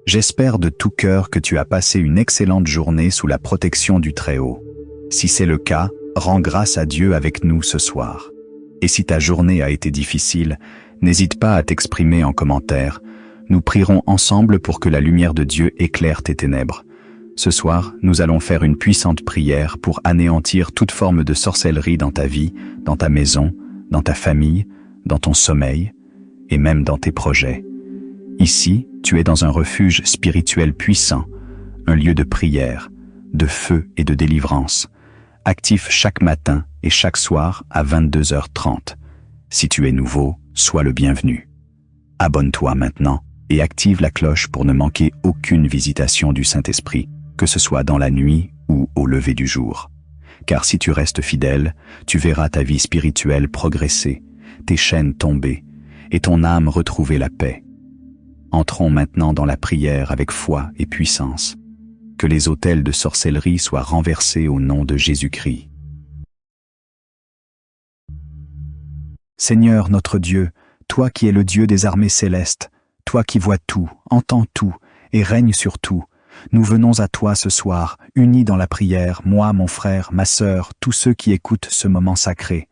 J'espère de tout cœur que tu as passé une excellente journée sous la protection du Très-Haut. Si c'est le cas, rends grâce à Dieu avec nous ce soir. Et si ta journée a été difficile, n'hésite pas à t'exprimer en commentaire. Nous prierons ensemble pour que la lumière de Dieu éclaire tes ténèbres. Ce soir, nous allons faire une puissante prière pour anéantir toute forme de sorcellerie dans ta vie, dans ta maison, dans ta famille, dans ton sommeil et même dans tes projets. Ici, tu es dans un refuge spirituel puissant, un lieu de prière, de feu et de délivrance, actif chaque matin et chaque soir à 22h30. Si tu es nouveau, sois le bienvenu. Abonne-toi maintenant et active la cloche pour ne manquer aucune visitation du Saint-Esprit, que ce soit dans la nuit ou au lever du jour. Car si tu restes fidèle, tu verras ta vie spirituelle progresser, tes chaînes tomber et ton âme retrouver la paix. Entrons maintenant dans la prière avec foi et puissance. Que les autels de sorcellerie soient renversés au nom de Jésus-Christ. Seigneur notre Dieu, toi qui es le Dieu des armées célestes, toi qui vois tout, entends tout et règnes sur tout, nous venons à toi ce soir, unis dans la prière, moi, mon frère, ma sœur, tous ceux qui écoutent ce moment sacré,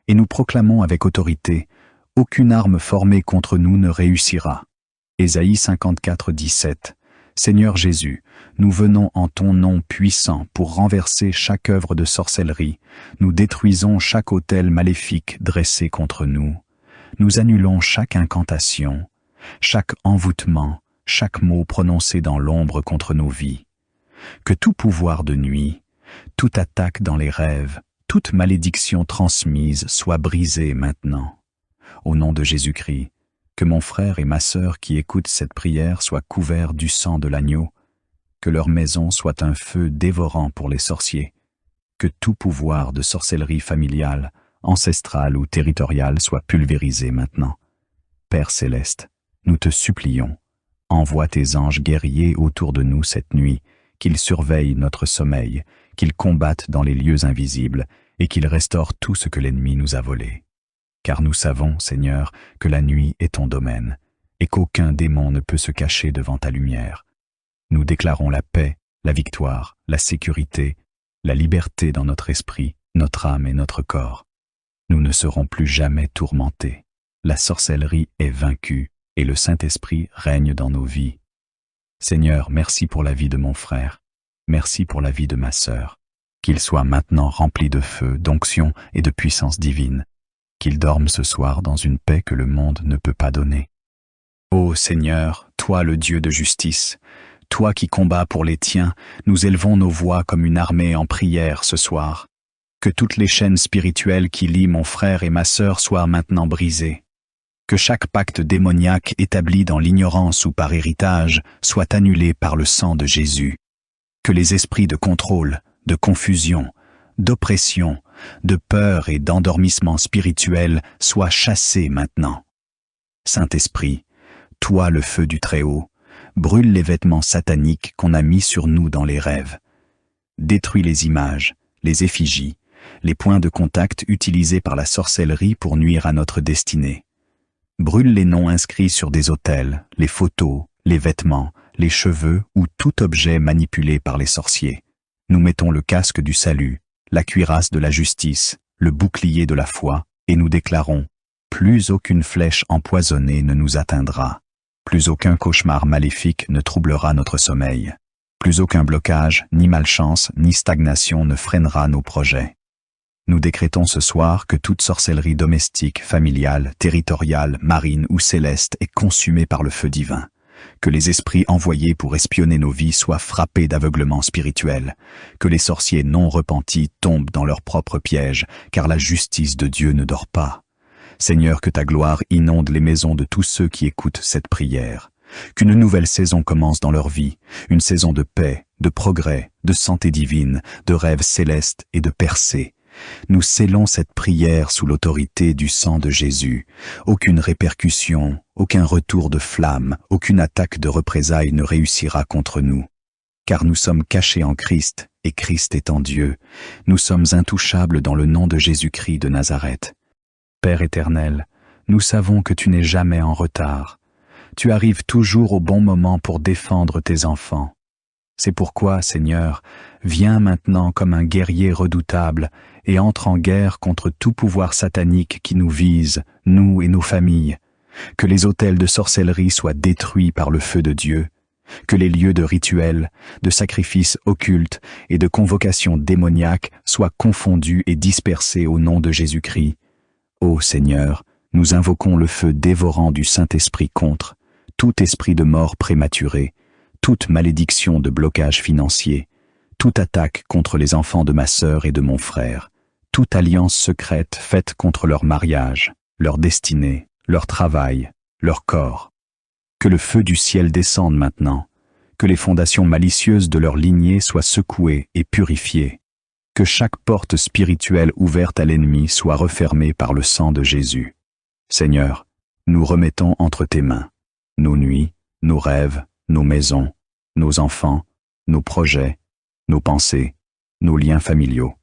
et nous proclamons avec autorité, aucune arme formée contre nous ne réussira. Ésaïe 54, 17. Seigneur Jésus, nous venons en ton nom puissant pour renverser chaque œuvre de sorcellerie. Nous détruisons chaque autel maléfique dressé contre nous. Nous annulons chaque incantation, chaque envoûtement, chaque mot prononcé dans l'ombre contre nos vies. Que tout pouvoir de nuit, toute attaque dans les rêves, toute malédiction transmise soit brisée maintenant. Au nom de Jésus-Christ, que mon frère et ma sœur qui écoutent cette prière soient couverts du sang de l'agneau, que leur maison soit un feu dévorant pour les sorciers, que tout pouvoir de sorcellerie familiale, ancestrale ou territoriale soit pulvérisé maintenant. Père céleste, nous te supplions, envoie tes anges guerriers autour de nous cette nuit, qu'ils surveillent notre sommeil, qu'ils combattent dans les lieux invisibles et qu'ils restaurent tout ce que l'ennemi nous a volé. Car nous savons, Seigneur, que la nuit est ton domaine, et qu'aucun démon ne peut se cacher devant ta lumière. Nous déclarons la paix, la victoire, la sécurité, la liberté dans notre esprit, notre âme et notre corps. Nous ne serons plus jamais tourmentés. La sorcellerie est vaincue, et le Saint-Esprit règne dans nos vies. Seigneur, merci pour la vie de mon frère, merci pour la vie de ma sœur. Qu'il soit maintenant rempli de feu, d'onction et de puissance divine. Qu'il dorme ce soir dans une paix que le monde ne peut pas donner. Ô Seigneur, toi le Dieu de justice, toi qui combats pour les tiens, nous élevons nos voix comme une armée en prière ce soir. Que toutes les chaînes spirituelles qui lient mon frère et ma sœur soient maintenant brisées. Que chaque pacte démoniaque établi dans l'ignorance ou par héritage soit annulé par le sang de Jésus. Que les esprits de contrôle, de confusion, d'oppression, de peur et d'endormissement spirituel soient chassés maintenant. Saint-Esprit, toi le feu du Très-Haut, brûle les vêtements sataniques qu'on a mis sur nous dans les rêves. Détruis les images, les effigies, les points de contact utilisés par la sorcellerie pour nuire à notre destinée. Brûle les noms inscrits sur des autels, les photos, les vêtements, les cheveux ou tout objet manipulé par les sorciers. Nous mettons le casque du salut, la cuirasse de la justice, le bouclier de la foi, et nous déclarons « Plus aucune flèche empoisonnée ne nous atteindra, plus aucun cauchemar maléfique ne troublera notre sommeil, plus aucun blocage, ni malchance, ni stagnation ne freinera nos projets. » Nous décrétons ce soir que toute sorcellerie domestique, familiale, territoriale, marine ou céleste est consumée par le feu divin. Que les esprits envoyés pour espionner nos vies soient frappés d'aveuglement spirituel, que les sorciers non repentis tombent dans leur propre piège, car la justice de Dieu ne dort pas. Seigneur, que ta gloire inonde les maisons de tous ceux qui écoutent cette prière. Qu'une nouvelle saison commence dans leur vie, une saison de paix, de progrès, de santé divine, de rêves célestes et de percées. Nous scellons cette prière sous l'autorité du sang de Jésus. Aucune répercussion, aucun retour de flamme, aucune attaque de représailles ne réussira contre nous. Car nous sommes cachés en Christ, et Christ est en Dieu. Nous sommes intouchables dans le nom de Jésus-Christ de Nazareth. Père éternel, nous savons que tu n'es jamais en retard. Tu arrives toujours au bon moment pour défendre tes enfants. C'est pourquoi, Seigneur, viens maintenant comme un guerrier redoutable et entre en guerre contre tout pouvoir satanique qui nous vise, nous et nos familles. Que les autels de sorcellerie soient détruits par le feu de Dieu, que les lieux de rituels, de sacrifices occultes et de convocations démoniaques soient confondus et dispersés au nom de Jésus-Christ. Ô Seigneur, nous invoquons le feu dévorant du Saint-Esprit contre tout esprit de mort prématurée, toute malédiction de blocage financier, toute attaque contre les enfants de ma sœur et de mon frère, toute alliance secrète faite contre leur mariage, leur destinée, leur travail, leur corps. Que le feu du ciel descende maintenant, que les fondations malicieuses de leur lignée soient secouées et purifiées, que chaque porte spirituelle ouverte à l'ennemi soit refermée par le sang de Jésus. Seigneur, nous remettons entre tes mains nos nuits, nos rêves, nos maisons, nos enfants, nos projets, nos pensées, nos liens familiaux.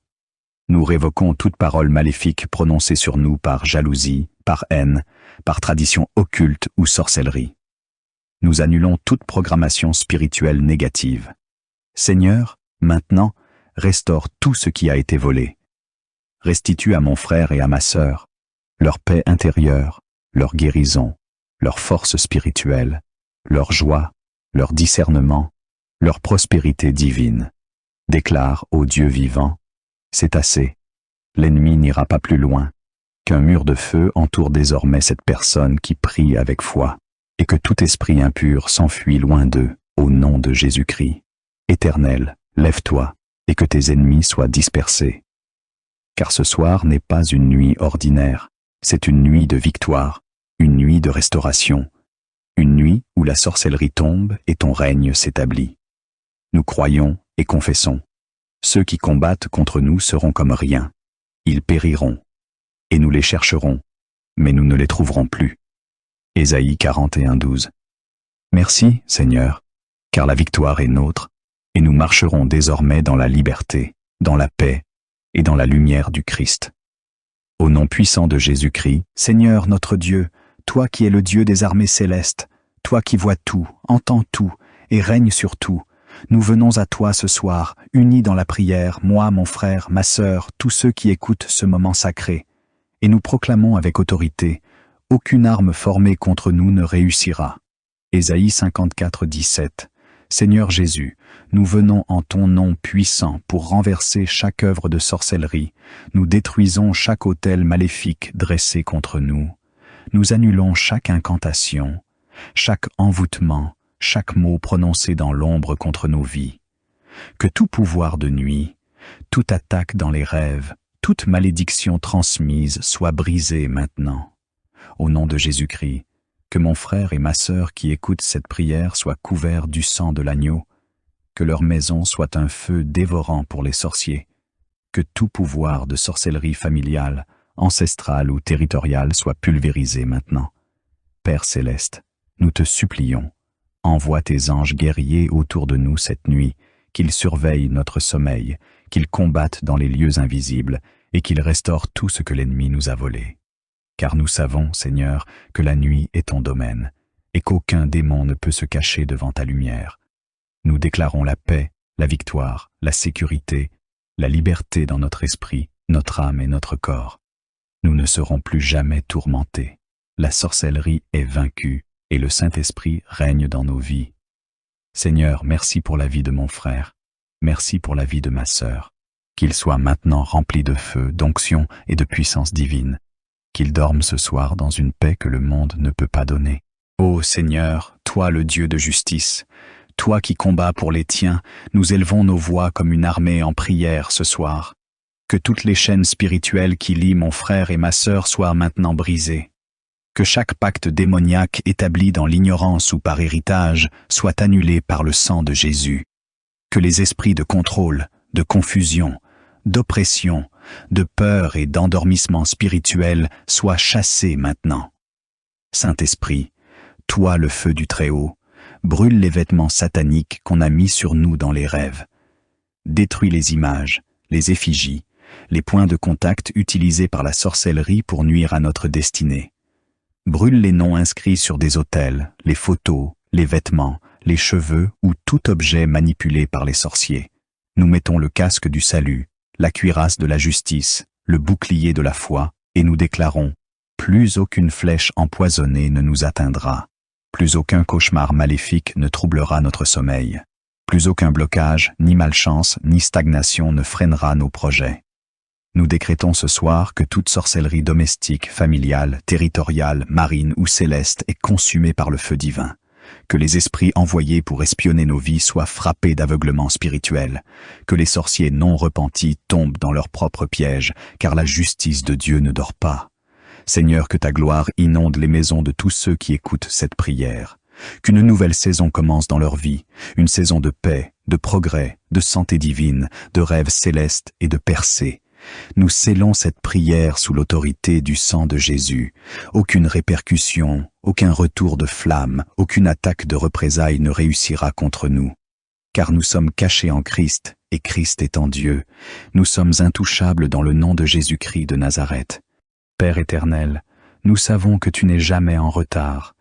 Nous révoquons toute parole maléfique prononcée sur nous par jalousie, par haine, par tradition occulte ou sorcellerie. Nous annulons toute programmation spirituelle négative. Seigneur, maintenant, restaure tout ce qui a été volé. Restitue à mon frère et à ma sœur leur paix intérieure, leur guérison, leur force spirituelle, leur joie, leur discernement, leur prospérité divine. Déclare, ô Dieu vivant, c'est assez. L'ennemi n'ira pas plus loin. Qu'un mur de feu entoure désormais cette personne qui prie avec foi, et que tout esprit impur s'enfuit loin d'eux, au nom de Jésus-Christ. Éternel, lève-toi, et que tes ennemis soient dispersés. Car ce soir n'est pas une nuit ordinaire, c'est une nuit de victoire, une nuit de restauration, une nuit où la sorcellerie tombe et ton règne s'établit. Nous croyons et confessons. Ceux qui combattent contre nous seront comme rien. Ils périront. Et nous les chercherons, mais nous ne les trouverons plus. Ésaïe 41:12. Merci, Seigneur, car la victoire est nôtre, et nous marcherons désormais dans la liberté, dans la paix et dans la lumière du Christ. Au nom puissant de Jésus-Christ, Seigneur notre Dieu, toi qui es le Dieu des armées célestes, toi qui vois tout, entends tout et règnes sur tout, nous venons à toi ce soir, unis dans la prière, moi, mon frère, ma sœur, tous ceux qui écoutent ce moment sacré, et nous proclamons avec autorité, aucune arme formée contre nous ne réussira. Ésaïe 54:17. Seigneur Jésus, nous venons en ton nom puissant pour renverser chaque œuvre de sorcellerie, nous détruisons chaque autel maléfique dressé contre nous, nous annulons chaque incantation, chaque envoûtement, chaque mot prononcé dans l'ombre contre nos vies. Que tout pouvoir de nuit, toute attaque dans les rêves, toute malédiction transmise soit brisée maintenant. Au nom de Jésus-Christ, que mon frère et ma sœur qui écoutent cette prière soient couverts du sang de l'agneau, que leur maison soit un feu dévorant pour les sorciers, que tout pouvoir de sorcellerie familiale, ancestrale ou territoriale soit pulvérisé maintenant. Père céleste, nous te supplions, envoie tes anges guerriers autour de nous cette nuit, qu'ils surveillent notre sommeil, qu'ils combattent dans les lieux invisibles et qu'ils restaurent tout ce que l'ennemi nous a volé. Car nous savons, Seigneur, que la nuit est ton domaine et qu'aucun démon ne peut se cacher devant ta lumière. Nous déclarons la paix, la victoire, la sécurité, la liberté dans notre esprit, notre âme et notre corps. Nous ne serons plus jamais tourmentés. La sorcellerie est vaincue et le Saint-Esprit règne dans nos vies. Seigneur, merci pour la vie de mon frère. Merci pour la vie de ma sœur. Qu'il soit maintenant rempli de feu, d'onction et de puissance divine. Qu'il dorme ce soir dans une paix que le monde ne peut pas donner. Ô Seigneur, toi le Dieu de justice, toi qui combats pour les tiens, nous élevons nos voix comme une armée en prière ce soir. Que toutes les chaînes spirituelles qui lient mon frère et ma sœur soient maintenant brisées. Que chaque pacte démoniaque établi dans l'ignorance ou par héritage soit annulé par le sang de Jésus. Que les esprits de contrôle, de confusion, d'oppression, de peur et d'endormissement spirituel soient chassés maintenant. Saint-Esprit, toi le feu du Très-Haut, brûle les vêtements sataniques qu'on a mis sur nous dans les rêves. Détruis les images, les effigies, les points de contact utilisés par la sorcellerie pour nuire à notre destinée. Brûle les noms inscrits sur des autels, les photos, les vêtements, les cheveux ou tout objet manipulé par les sorciers. Nous mettons le casque du salut, la cuirasse de la justice, le bouclier de la foi, et nous déclarons « Plus aucune flèche empoisonnée ne nous atteindra. Plus aucun cauchemar maléfique ne troublera notre sommeil. Plus aucun blocage, ni malchance, ni stagnation ne freinera nos projets. » Nous décrétons ce soir que toute sorcellerie domestique, familiale, territoriale, marine ou céleste est consumée par le feu divin. Que les esprits envoyés pour espionner nos vies soient frappés d'aveuglement spirituel. Que les sorciers non repentis tombent dans leur propre piège, car la justice de Dieu ne dort pas. Seigneur, que ta gloire inonde les maisons de tous ceux qui écoutent cette prière. Qu'une nouvelle saison commence dans leur vie, une saison de paix, de progrès, de santé divine, de rêves célestes et de percées. Nous scellons cette prière sous l'autorité du sang de Jésus. Aucune répercussion, aucun retour de flamme, aucune attaque de représailles ne réussira contre nous. Car nous sommes cachés en Christ, et Christ est en Dieu. Nous sommes intouchables dans le nom de Jésus-Christ de Nazareth. Père éternel, nous savons que tu n'es jamais en retard.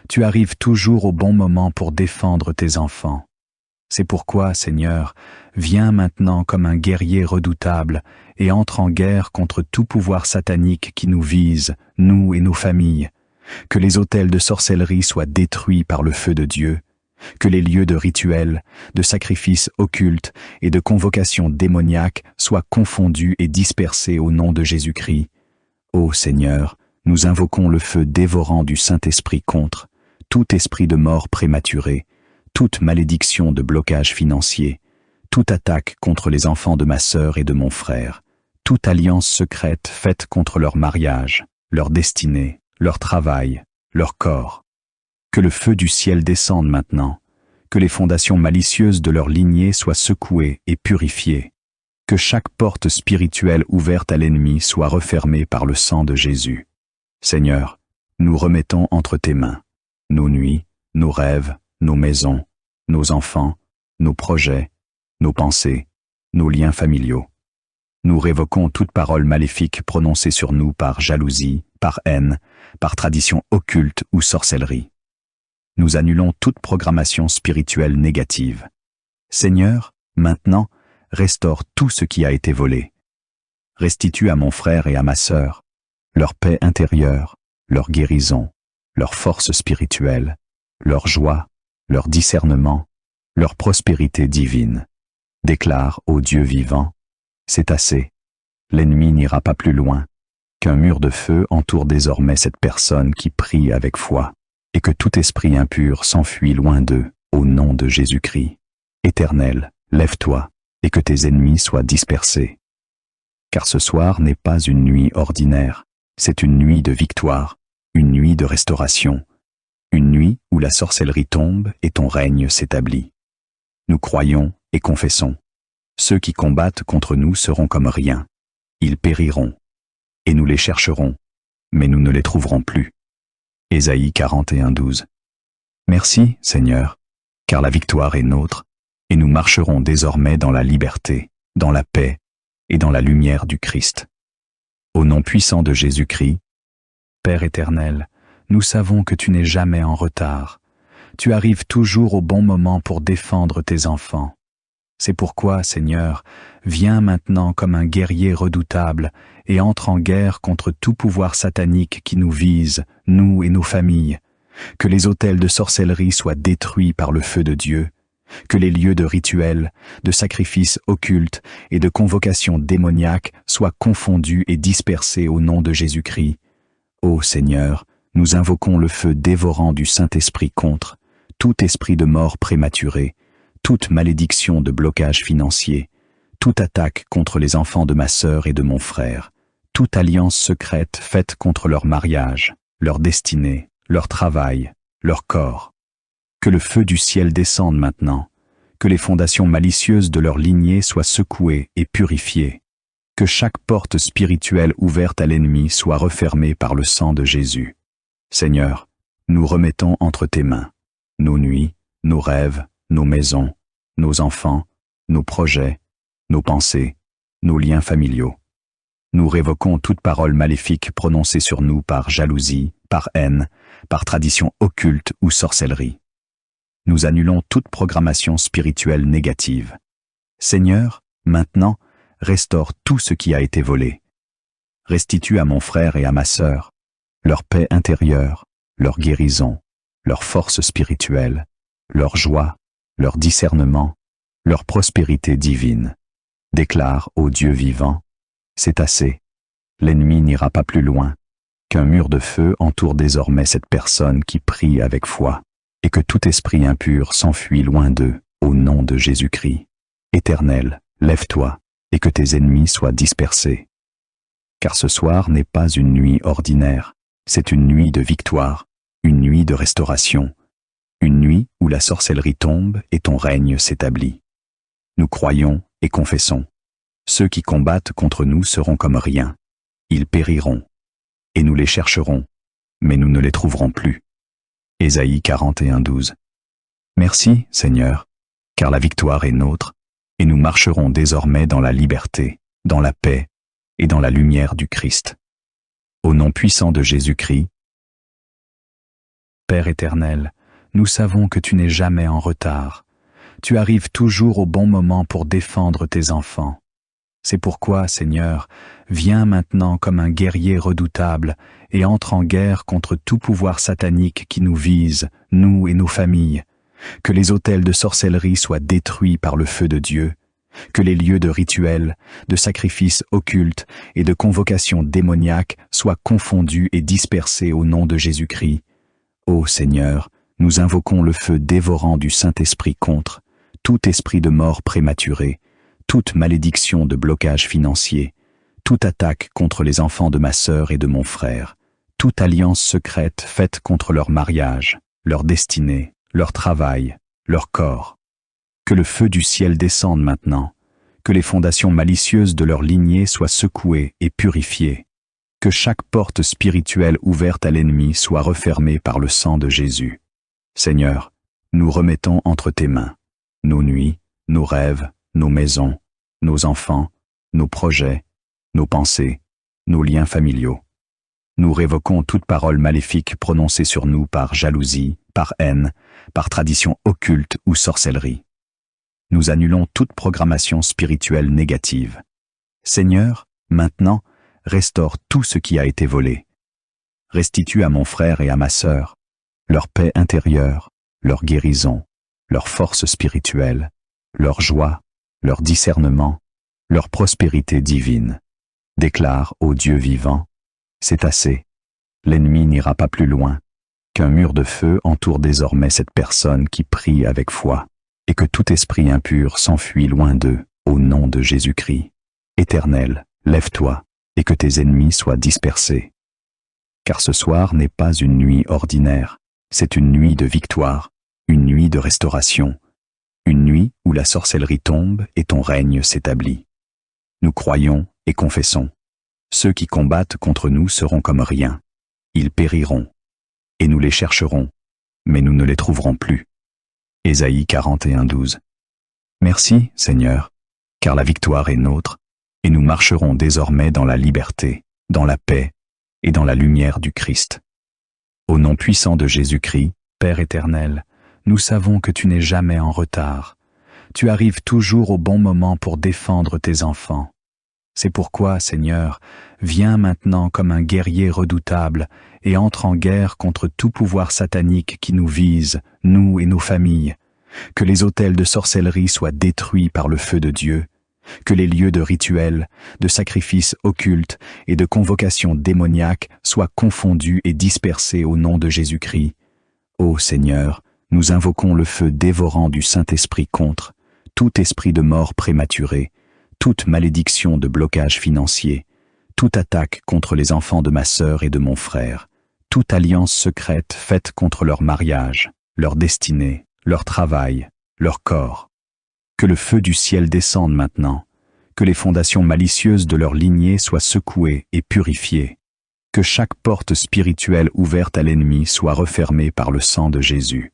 Tu arrives toujours au bon moment pour défendre tes enfants. C'est pourquoi, Seigneur, viens maintenant comme un guerrier redoutable et entre en guerre contre tout pouvoir satanique qui nous vise, nous et nos familles. Que les autels de sorcellerie soient détruits par le feu de Dieu. Que les lieux de rituels, de sacrifices occultes et de convocations démoniaques soient confondus et dispersés au nom de Jésus-Christ. Ô Seigneur, nous invoquons le feu dévorant du Saint-Esprit contre tout esprit de mort prématurée, toute malédiction de blocage financier, toute attaque contre les enfants de ma sœur et de mon frère, toute alliance secrète faite contre leur mariage, leur destinée, leur travail, leur corps. Que le feu du ciel descende maintenant, que les fondations malicieuses de leur lignée soient secouées et purifiées, que chaque porte spirituelle ouverte à l'ennemi soit refermée par le sang de Jésus. Seigneur, nous remettons entre tes mains nos nuits, nos rêves, nos maisons, nos enfants, nos projets, nos pensées, nos liens familiaux. Nous révoquons toute parole maléfique prononcée sur nous par jalousie, par haine, par tradition occulte ou sorcellerie. Nous annulons toute programmation spirituelle négative. Seigneur, maintenant, restaure tout ce qui a été volé. Restitue à mon frère et à ma sœur leur paix intérieure, leur guérison, leur force spirituelle, leur joie, leur discernement, leur prospérité divine. Déclare, ô Dieu vivant, c'est assez, l'ennemi n'ira pas plus loin, qu'un mur de feu entoure désormais cette personne qui prie avec foi, et que tout esprit impur s'enfuit loin d'eux, au nom de Jésus-Christ. Éternel, lève-toi, et que tes ennemis soient dispersés. Car ce soir n'est pas une nuit ordinaire, c'est une nuit de victoire, une nuit de restauration, une nuit où la sorcellerie tombe et ton règne s'établit. Nous croyons et confessons. Ceux qui combattent contre nous seront comme rien. Ils périront. Et nous les chercherons, mais nous ne les trouverons plus. Ésaïe 41:12. Merci, Seigneur, car la victoire est nôtre, et nous marcherons désormais dans la liberté, dans la paix et dans la lumière du Christ. Au nom puissant de Jésus-Christ, Père éternel, nous savons que tu n'es jamais en retard. Tu arrives toujours au bon moment pour défendre tes enfants. C'est pourquoi, Seigneur, viens maintenant comme un guerrier redoutable et entre en guerre contre tout pouvoir satanique qui nous vise, nous et nos familles. Que les autels de sorcellerie soient détruits par le feu de Dieu. Que les lieux de rituels, de sacrifices occultes et de convocations démoniaques soient confondus et dispersés au nom de Jésus-Christ. Ô Seigneur, nous invoquons le feu dévorant du Saint-Esprit contre tout esprit de mort prématurée, toute malédiction de blocage financier, toute attaque contre les enfants de ma sœur et de mon frère, toute alliance secrète faite contre leur mariage, leur destinée, leur travail, leur corps. Que le feu du ciel descende maintenant, que les fondations malicieuses de leur lignée soient secouées et purifiées, que chaque porte spirituelle ouverte à l'ennemi soit refermée par le sang de Jésus. Seigneur, nous remettons entre tes mains nos nuits, nos rêves, nos maisons, nos enfants, nos projets, nos pensées, nos liens familiaux. Nous révoquons toute parole maléfique prononcée sur nous par jalousie, par haine, par tradition occulte ou sorcellerie. Nous annulons toute programmation spirituelle négative. Seigneur, maintenant, restaure tout ce qui a été volé. Restitue à mon frère et à ma sœur leur paix intérieure, leur guérison, leur force spirituelle, leur joie, leur discernement, leur prospérité divine. Déclare au Dieu vivant, c'est assez. L'ennemi n'ira pas plus loin. Qu'un mur de feu entoure désormais cette personne qui prie avec foi, et que tout esprit impur s'enfuit loin d'eux, au nom de Jésus-Christ. Éternel, lève-toi, et que tes ennemis soient dispersés. Car ce soir n'est pas une nuit ordinaire, c'est une nuit de victoire, une nuit de restauration, une nuit où la sorcellerie tombe et ton règne s'établit. Nous croyons et confessons. Ceux qui combattent contre nous seront comme rien. Ils périront. Et nous les chercherons, mais nous ne les trouverons plus. Ésaïe 41:12. Merci, Seigneur, car la victoire est nôtre, et nous marcherons désormais dans la liberté, dans la paix et dans la lumière du Christ. Au nom puissant de Jésus-Christ, Père éternel, nous savons que tu n'es jamais en retard. Tu arrives toujours au bon moment pour défendre tes enfants. C'est pourquoi, Seigneur, viens maintenant comme un guerrier redoutable et entre en guerre contre tout pouvoir satanique qui nous vise, nous et nos familles. Que les autels de sorcellerie soient détruits par le feu de Dieu. Que les lieux de rituels, de sacrifices occultes et de convocations démoniaques soient confondus et dispersés au nom de Jésus-Christ. Ô Seigneur, nous invoquons le feu dévorant du Saint-Esprit contre tout esprit de mort prématurée, toute malédiction de blocage financier, toute attaque contre les enfants de ma sœur et de mon frère, toute alliance secrète faite contre leur mariage, leur destinée, leur travail, leur corps. Que le feu du ciel descende maintenant, que les fondations malicieuses de leur lignée soient secouées et purifiées, que chaque porte spirituelle ouverte à l'ennemi soit refermée par le sang de Jésus. Seigneur, nous remettons entre tes mains nos nuits, nos rêves, nos maisons, nos enfants, nos projets, nos pensées, nos liens familiaux. Nous révoquons toute parole maléfique prononcée sur nous par jalousie, par haine, par tradition occulte ou sorcellerie. Nous annulons toute programmation spirituelle négative. Seigneur, maintenant, restaure tout ce qui a été volé. Restitue à mon frère et à ma sœur leur paix intérieure, leur guérison, leur force spirituelle, leur joie, leur discernement, leur prospérité divine. Déclare au Dieu vivant, c'est assez. L'ennemi n'ira pas plus loin. Qu'un mur de feu entoure désormais cette personne qui prie avec foi, et que tout esprit impur s'enfuit loin d'eux, au nom de Jésus-Christ. Éternel, lève-toi, et que tes ennemis soient dispersés. Car ce soir n'est pas une nuit ordinaire, c'est une nuit de victoire, une nuit de restauration, une nuit où la sorcellerie tombe et ton règne s'établit. Nous croyons et confessons. Ceux qui combattent contre nous seront comme rien. Ils périront. Et nous les chercherons, mais nous ne les trouverons plus. Ésaïe 41:12. Merci, Seigneur, car la victoire est nôtre, et nous marcherons désormais dans la liberté, dans la paix et dans la lumière du Christ. Au nom puissant de Jésus-Christ, Père éternel, nous savons que tu n'es jamais en retard. Tu arrives toujours au bon moment pour défendre tes enfants. C'est pourquoi, Seigneur, viens maintenant comme un guerrier redoutable et entre en guerre contre tout pouvoir satanique qui nous vise, nous et nos familles. Que les autels de sorcellerie soient détruits par le feu de Dieu. Que les lieux de rituels, de sacrifices occultes et de convocations démoniaques soient confondus et dispersés au nom de Jésus-Christ. Ô Seigneur, nous invoquons le feu dévorant du Saint-Esprit contre tout esprit de mort prématurée, toute malédiction de blocage financier, toute attaque contre les enfants de ma sœur et de mon frère, toute alliance secrète faite contre leur mariage, leur destinée, leur travail, leur corps. Que le feu du ciel descende maintenant, que les fondations malicieuses de leur lignée soient secouées et purifiées, que chaque porte spirituelle ouverte à l'ennemi soit refermée par le sang de Jésus.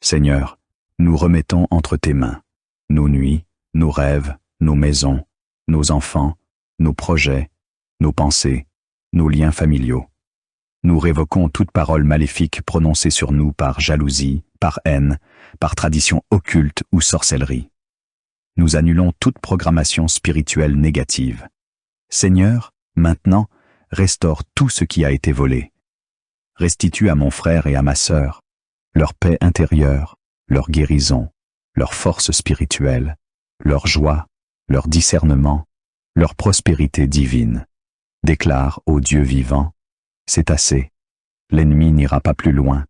Seigneur, nous remettons entre tes mains nos nuits, nos rêves, nos maisons, nos enfants, nos projets, nos pensées, nos liens familiaux. Nous révoquons toute parole maléfique prononcée sur nous par jalousie, par haine, par tradition occulte ou sorcellerie. Nous annulons toute programmation spirituelle négative. Seigneur, maintenant, restaure tout ce qui a été volé. Restitue à mon frère et à ma sœur leur paix intérieure, leur guérison, leur force spirituelle, leur joie, leur discernement, leur prospérité divine. Déclare au Dieu vivant, c'est assez. L'ennemi n'ira pas plus loin.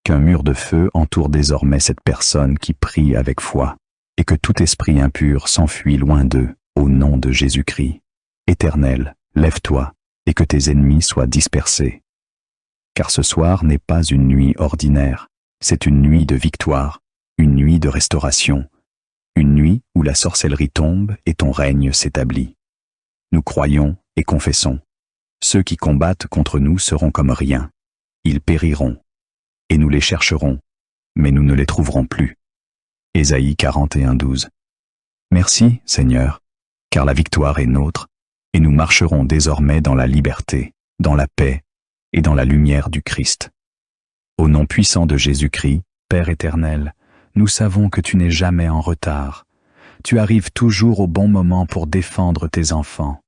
Qu'un mur de feu entoure désormais cette personne qui prie avec foi, et que tout esprit impur s'enfuit loin d'eux, au nom de Jésus-Christ. Éternel, lève-toi, et que tes ennemis soient dispersés. Car ce soir n'est pas une nuit ordinaire, c'est une nuit de victoire, une nuit de restauration, une nuit où la sorcellerie tombe et ton règne s'établit. Nous croyons et confessons. Ceux qui combattent contre nous seront comme rien. Ils périront. Et nous les chercherons, mais nous ne les trouverons plus. Ésaïe 41:12. Merci, Seigneur, car la victoire est nôtre, et nous marcherons désormais dans la liberté, dans la paix et dans la lumière du Christ. Au nom puissant de Jésus-Christ, Père éternel, nous savons que tu n'es jamais en retard. Tu arrives toujours au bon moment pour défendre tes enfants.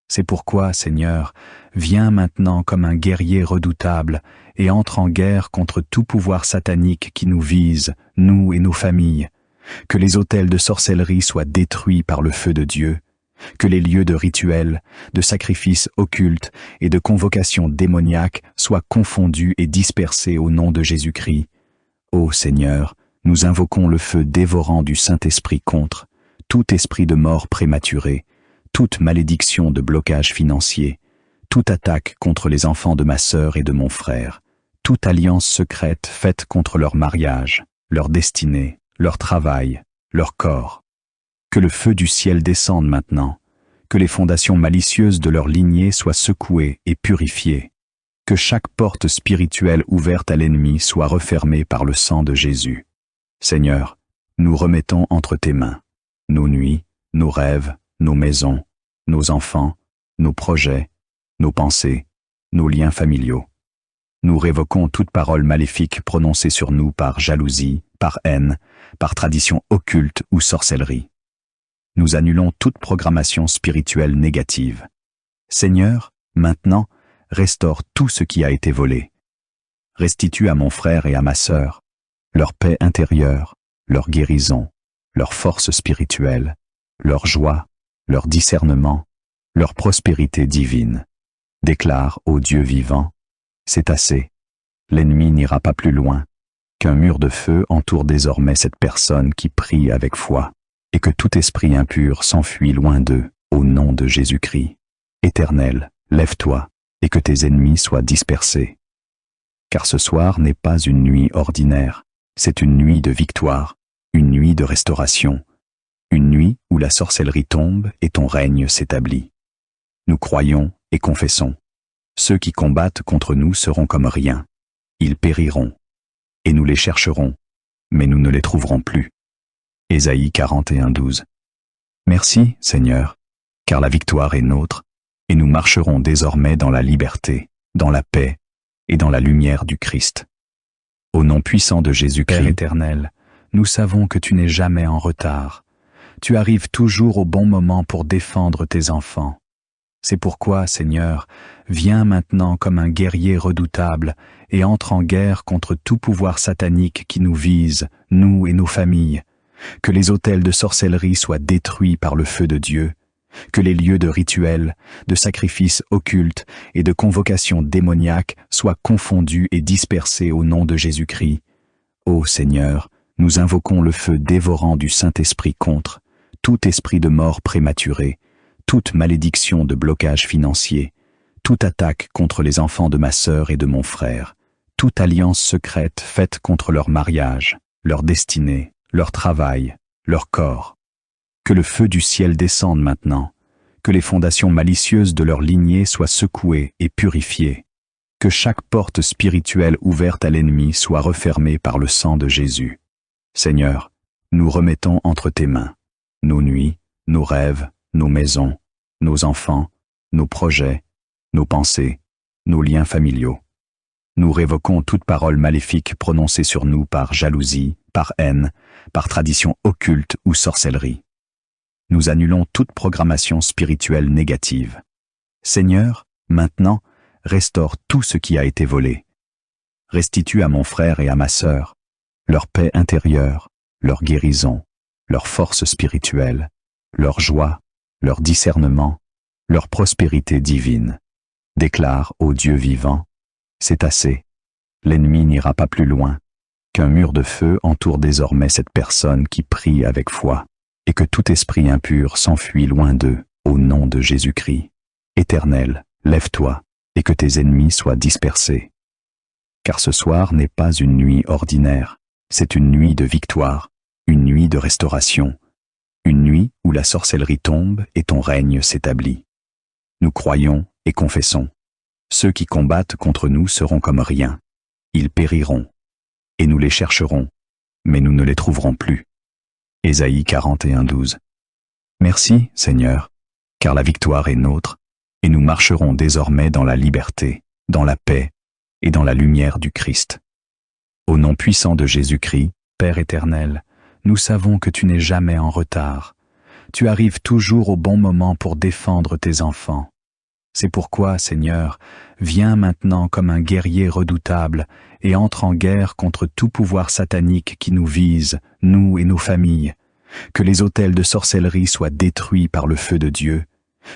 C'est pourquoi, Seigneur, viens maintenant comme un guerrier redoutable et entre en guerre contre tout pouvoir satanique qui nous vise, nous et nos familles. Que les autels de sorcellerie soient détruits par le feu de Dieu, que les lieux de rituels, de sacrifices occultes et de convocations démoniaques soient confondus et dispersés au nom de Jésus-Christ. Ô Seigneur, nous invoquons le feu dévorant du Saint-Esprit contre tout esprit de mort prématurée, toute malédiction de blocage financier, toute attaque contre les enfants de ma sœur et de mon frère, toute alliance secrète faite contre leur mariage, leur destinée, leur travail, leur corps. Que le feu du ciel descende maintenant, que les fondations malicieuses de leur lignée soient secouées et purifiées, que chaque porte spirituelle ouverte à l'ennemi soit refermée par le sang de Jésus. Seigneur, nous remettons entre tes mains nos nuits, nos rêves, nos maisons, nos enfants, nos projets, nos pensées, nos liens familiaux. Nous révoquons toute parole maléfique prononcée sur nous par jalousie, par haine, par tradition occulte ou sorcellerie. Nous annulons toute programmation spirituelle négative. Seigneur, maintenant, restaure tout ce qui a été volé. Restitue à mon frère et à ma sœur leur paix intérieure, leur guérison, leur force spirituelle, leur joie, leur discernement, leur prospérité divine. Déclare au Dieu vivant, c'est assez. L'ennemi n'ira pas plus loin. Qu'un mur de feu entoure désormais cette personne qui prie avec foi, et que tout esprit impur s'enfuit loin d'eux, au nom de Jésus-Christ. Éternel, lève-toi, et que tes ennemis soient dispersés. Car ce soir n'est pas une nuit ordinaire, c'est une nuit de victoire, une nuit de restauration, une nuit où la sorcellerie tombe et ton règne s'établit. Nous croyons et confessons. Ceux qui combattent contre nous seront comme rien. Ils périront. Et nous les chercherons, mais nous ne les trouverons plus. Ésaïe 41:12. Merci, Seigneur, car la victoire est nôtre, et nous marcherons désormais dans la liberté, dans la paix et dans la lumière du Christ. Au nom puissant de Jésus-Christ, Père éternel, nous savons que tu n'es jamais en retard. Tu arrives toujours au bon moment pour défendre tes enfants. C'est pourquoi, Seigneur, viens maintenant comme un guerrier redoutable et entre en guerre contre tout pouvoir satanique qui nous vise, nous et nos familles. Que les autels de sorcellerie soient détruits par le feu de Dieu, que les lieux de rituels, de sacrifices occultes et de convocations démoniaques soient confondus et dispersés au nom de Jésus-Christ. Ô Seigneur, nous invoquons le feu dévorant du Saint-Esprit contre tout esprit de mort prématurée, toute malédiction de blocage financier, toute attaque contre les enfants de ma sœur et de mon frère, toute alliance secrète faite contre leur mariage, leur destinée, leur travail, leur corps. Que le feu du ciel descende maintenant, que les fondations malicieuses de leur lignée soient secouées et purifiées, que chaque porte spirituelle ouverte à l'ennemi soit refermée par le sang de Jésus. Seigneur, nous remettons entre tes mains nos nuits, nos rêves, nos maisons, nos enfants, nos projets, nos pensées, nos liens familiaux. Nous révoquons toute parole maléfique prononcée sur nous par jalousie, par haine, par tradition occulte ou sorcellerie. Nous annulons toute programmation spirituelle négative. Seigneur, maintenant, restaure tout ce qui a été volé. Restitue à mon frère et à ma sœur leur paix intérieure, leur guérison, leur force spirituelle, leur joie, leur discernement, leur prospérité divine. Déclare, ô Dieu vivant, c'est assez. L'ennemi n'ira pas plus loin. Qu'un mur de feu entoure désormais cette personne qui prie avec foi, et que tout esprit impur s'enfuit loin d'eux, au nom de Jésus-Christ. Éternel, lève-toi, et que tes ennemis soient dispersés. Car ce soir n'est pas une nuit ordinaire, c'est une nuit de victoire, une nuit de restauration, une nuit où la sorcellerie tombe et ton règne s'établit. Nous croyons et confessons. Ceux qui combattent contre nous seront comme rien. Ils périront. Et nous les chercherons, mais nous ne les trouverons plus. Ésaïe 41:12. Merci, Seigneur, car la victoire est nôtre, et nous marcherons désormais dans la liberté, dans la paix et dans la lumière du Christ. Au nom puissant de Jésus-Christ, Père éternel, nous savons que tu n'es jamais en retard. Tu arrives toujours au bon moment pour défendre tes enfants. C'est pourquoi, Seigneur, viens maintenant comme un guerrier redoutable et entre en guerre contre tout pouvoir satanique qui nous vise, nous et nos familles. Que les autels de sorcellerie soient détruits par le feu de Dieu,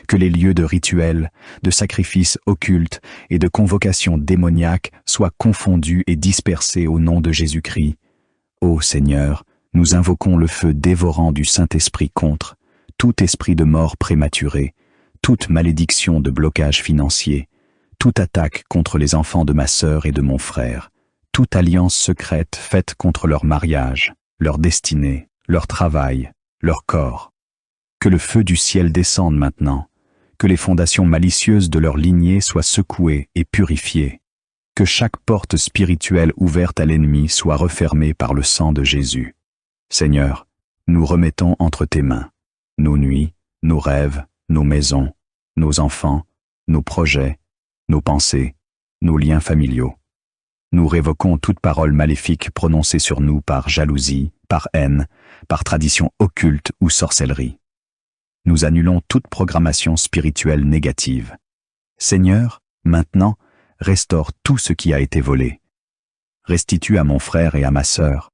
que les lieux de rituels, de sacrifices occultes et de convocations démoniaques soient confondus et dispersés au nom de Jésus-Christ. Ô Seigneur, nous invoquons le feu dévorant du Saint-Esprit contre tout esprit de mort prématurée, toute malédiction de blocage financier, toute attaque contre les enfants de ma sœur et de mon frère, toute alliance secrète faite contre leur mariage, leur destinée, leur travail, leur corps. Que le feu du ciel descende maintenant, que les fondations malicieuses de leur lignée soient secouées et purifiées, que chaque porte spirituelle ouverte à l'ennemi soit refermée par le sang de Jésus. Seigneur, nous remettons entre tes mains nos nuits, nos rêves, nos maisons, nos enfants, nos projets, nos pensées, nos liens familiaux. Nous révoquons toute parole maléfique prononcée sur nous par jalousie, par haine, par tradition occulte ou sorcellerie. Nous annulons toute programmation spirituelle négative. Seigneur, maintenant, restaure tout ce qui a été volé. Restitue à mon frère et à ma sœur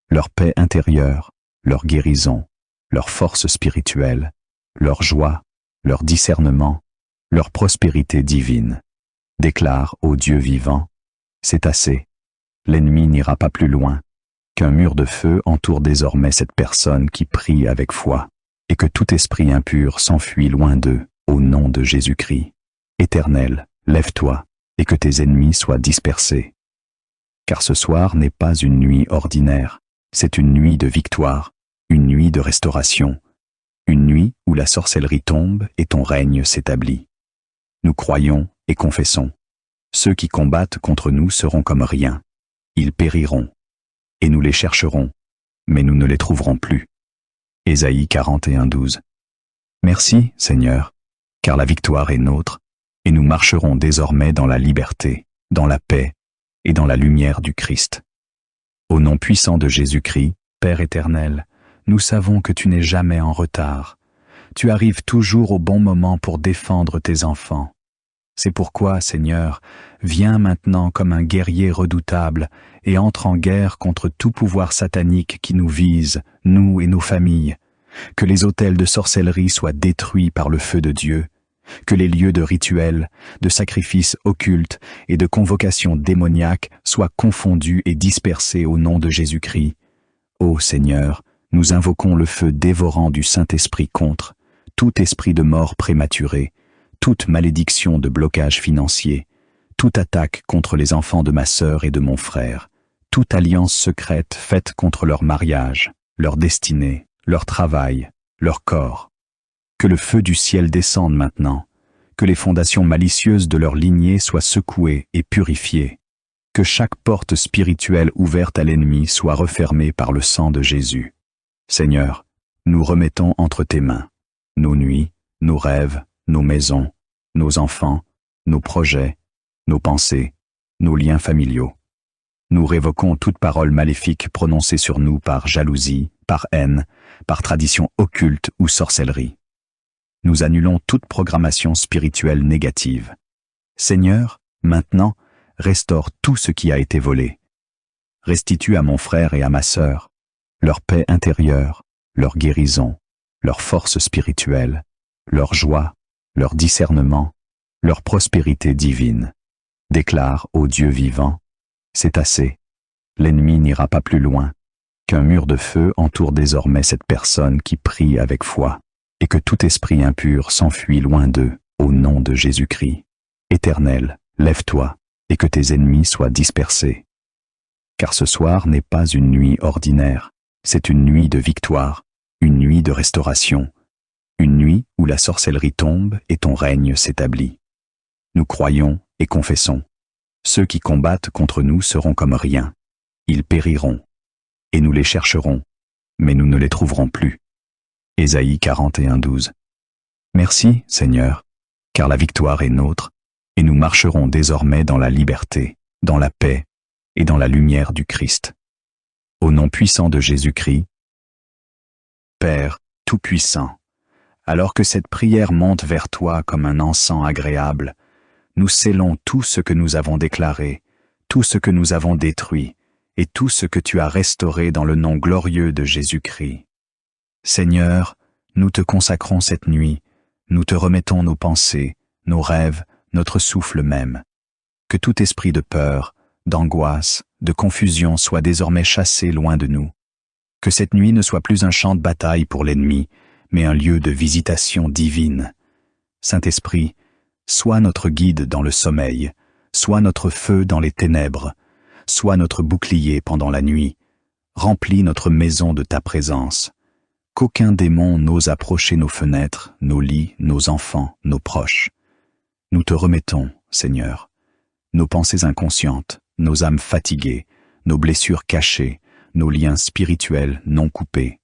leur paix intérieure, leur guérison, leur force spirituelle, leur joie, leur discernement, leur prospérité divine. Déclare, ô Dieu vivant, c'est assez. L'ennemi n'ira pas plus loin. Qu'un mur de feu entoure désormais cette personne qui prie avec foi, et que tout esprit impur s'enfuit loin d'eux, au nom de Jésus-Christ. Éternel, lève-toi, et que tes ennemis soient dispersés. Car ce soir n'est pas une nuit ordinaire, c'est une nuit de victoire, une nuit de restauration, une nuit où la sorcellerie tombe et ton règne s'établit. Nous croyons et confessons. Ceux qui combattent contre nous seront comme rien. Ils périront. Et nous les chercherons, mais nous ne les trouverons plus. Ésaïe 41:12. Merci, Seigneur, car la victoire est nôtre, et nous marcherons désormais dans la liberté, dans la paix et dans la lumière du Christ. Au nom puissant de Jésus-Christ, Père éternel, nous savons que tu n'es jamais en retard. Tu arrives toujours au bon moment pour défendre tes enfants. C'est pourquoi, Seigneur, viens maintenant comme un guerrier redoutable et entre en guerre contre tout pouvoir satanique qui nous vise, nous et nos familles. Que les autels de sorcellerie soient détruits par le feu de Dieu, que les lieux de rituels, de sacrifices occultes et de convocations démoniaques soient confondus et dispersés au nom de Jésus-Christ. Ô Seigneur, nous invoquons le feu dévorant du Saint-Esprit contre tout esprit de mort prématurée, toute malédiction de blocage financier, toute attaque contre les enfants de ma sœur et de mon frère, toute alliance secrète faite contre leur mariage, leur destinée, leur travail, leur corps. Que le feu du ciel descende maintenant, que les fondations malicieuses de leur lignée soient secouées et purifiées, que chaque porte spirituelle ouverte à l'ennemi soit refermée par le sang de Jésus. Seigneur, nous remettons entre tes mains nos nuits, nos rêves, nos maisons, nos enfants, nos projets, nos pensées, nos liens familiaux. Nous révoquons toute parole maléfique prononcée sur nous par jalousie, par haine, par tradition occulte ou sorcellerie. Nous annulons toute programmation spirituelle négative. Seigneur, maintenant, restaure tout ce qui a été volé. Restitue à mon frère et à ma sœur leur paix intérieure, leur guérison, leur force spirituelle, leur joie, leur discernement, leur prospérité divine. Déclare, ô Dieu vivant, c'est assez. L'ennemi n'ira pas plus loin. Qu'un mur de feu entoure désormais cette personne qui prie avec foi, et que tout esprit impur s'enfuit loin d'eux, au nom de Jésus-Christ. Éternel, lève-toi, et que tes ennemis soient dispersés. Car ce soir n'est pas une nuit ordinaire, c'est une nuit de victoire, une nuit de restauration, une nuit où la sorcellerie tombe et ton règne s'établit. Nous croyons et confessons. Ceux qui combattent contre nous seront comme rien. Ils périront. Et nous les chercherons, mais nous ne les trouverons plus. Ésaïe 41:12. Merci, Seigneur, car la victoire est nôtre, et nous marcherons désormais dans la liberté, dans la paix et dans la lumière du Christ. Au nom puissant de Jésus-Christ, Père Tout-Puissant, alors que cette prière monte vers toi comme un encens agréable, nous scellons tout ce que nous avons déclaré, tout ce que nous avons détruit, et tout ce que tu as restauré dans le nom glorieux de Jésus-Christ. Seigneur, nous te consacrons cette nuit, nous te remettons nos pensées, nos rêves, notre souffle même. Que tout esprit de peur, d'angoisse, de confusion soit désormais chassé loin de nous. Que cette nuit ne soit plus un champ de bataille pour l'ennemi, mais un lieu de visitation divine. Saint-Esprit, sois notre guide dans le sommeil, sois notre feu dans les ténèbres, sois notre bouclier pendant la nuit, remplis notre maison de ta présence. Qu'aucun démon n'ose approcher nos fenêtres, nos lits, nos enfants, nos proches. Nous te remettons, Seigneur, nos pensées inconscientes, nos âmes fatiguées, nos blessures cachées, nos liens spirituels non coupés.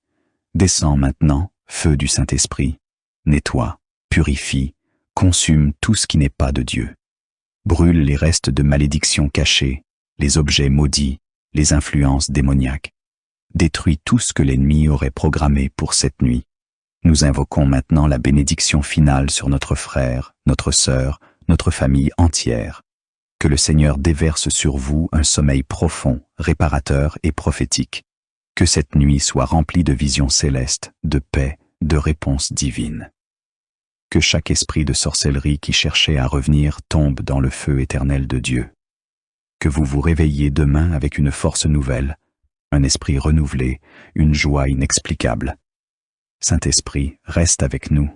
Descends maintenant, feu du Saint-Esprit, nettoie, purifie, consume tout ce qui n'est pas de Dieu. Brûle les restes de malédictions cachées, les objets maudits, les influences démoniaques. Détruis tout ce que l'ennemi aurait programmé pour cette nuit. Nous invoquons maintenant la bénédiction finale sur notre frère, notre sœur, notre famille entière. Que le Seigneur déverse sur vous un sommeil profond, réparateur et prophétique. Que cette nuit soit remplie de visions célestes, de paix, de réponses divines. Que chaque esprit de sorcellerie qui cherchait à revenir tombe dans le feu éternel de Dieu. Que vous vous réveilliez demain avec une force nouvelle, un esprit renouvelé, une joie inexplicable. Saint-Esprit, reste avec nous.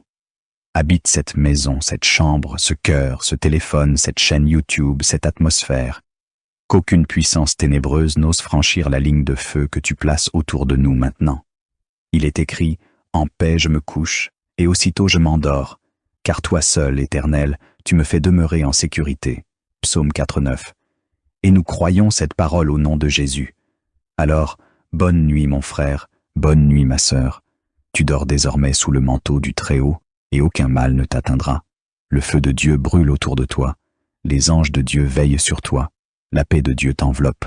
Habite cette maison, cette chambre, ce cœur, ce téléphone, cette chaîne YouTube, cette atmosphère. Qu'aucune puissance ténébreuse n'ose franchir la ligne de feu que tu places autour de nous maintenant. Il est écrit « En paix je me couche, et aussitôt je m'endors, car toi seul, Éternel, tu me fais demeurer en sécurité. » Psaume 4:9. Et nous croyons cette parole au nom de Jésus. Alors, bonne nuit mon frère, bonne nuit ma sœur. Tu dors désormais sous le manteau du Très-Haut, et aucun mal ne t'atteindra. Le feu de Dieu brûle autour de toi. Les anges de Dieu veillent sur toi. La paix de Dieu t'enveloppe